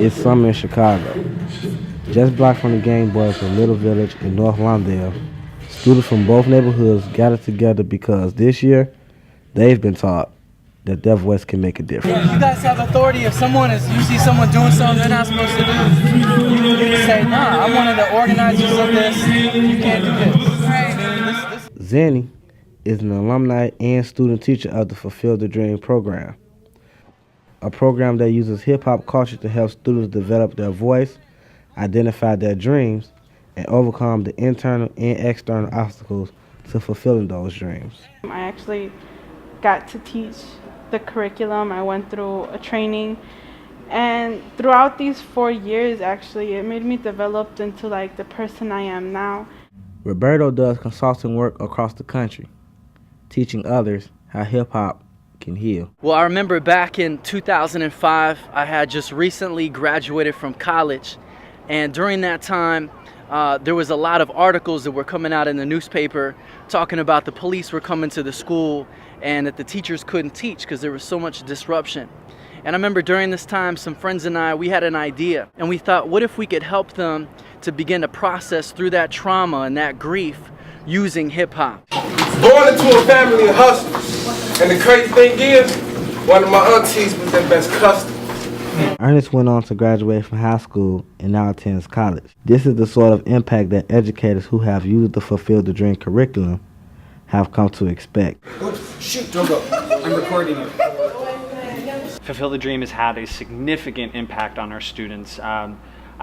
It's summer in Chicago. Just blocked from the Game Boys in Little Village in North Lawndale, students from both neighborhoods gathered together because this year they've been taught that their voice can make a difference. Yeah, you guys have authority. If you see someone doing something they're not supposed to do, you can say, nah, I'm one of the organizers of this. You can't do this. Right. Zenny is an alumni and student teacher of the Fulfill the Dream program, a program that uses hip-hop culture to help students develop their voice, identify their dreams, and overcome the internal and external obstacles to fulfilling those dreams. I actually got to teach the curriculum. I went through a training, and throughout these 4 years, actually, it made me develop into like the person I am now. Roberto does consulting work across the country, teaching others how hip-hop can heal. Well, I remember back in 2005, I had just recently graduated from college, and during that time, there was a lot of articles that were coming out in the newspaper talking about the police were coming to the school and that the teachers couldn't teach because there was so much disruption. And I remember during this time, some friends and I, we had an idea, and we thought, what if we could help them to begin to process through that trauma and that grief using hip-hop? Born into a family of hustlers, and the crazy thing is, one of my aunties was their best customer. Ernest went on to graduate from high school and now attends college. This is the sort of impact that educators who have used the Fulfill the Dream curriculum have come to expect. Oops, shoot, don't go. I'm recording you. Fulfill the Dream has had a significant impact on our students. I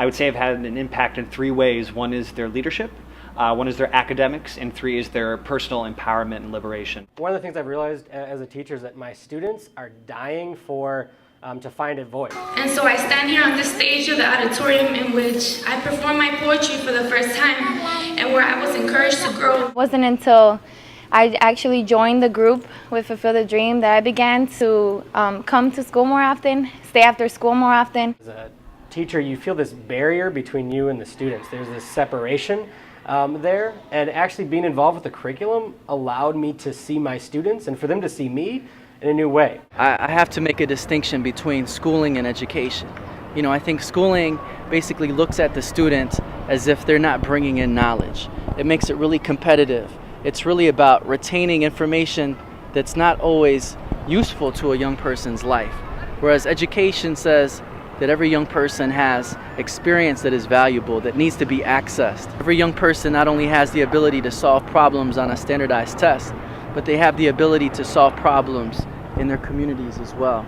would say I've had an impact in 3 ways. One is their leadership, one is their academics, and 3 is their personal empowerment and liberation. One of the things I've realized as a teacher is that my students are dying for to find a voice. And so I stand here on this stage of the auditorium in which I perform my poetry for the first time and where I was encouraged to grow. It wasn't until I actually joined the group with Fulfill the Dream that I began to come to school more often, stay after school more often. As a teacher, you feel this barrier between you and the students. There's this separation there, and actually being involved with the curriculum allowed me to see my students and for them to see me in a new way. I have to make a distinction between schooling and education. You know, I think schooling basically looks at the student as if they're not bringing in knowledge. It makes it really competitive. It's really about retaining information that's not always useful to a young person's life. Whereas education says that every young person has experience that is valuable, that needs to be accessed. Every young person not only has the ability to solve problems on a standardized test, but they have the ability to solve problems in their communities as well.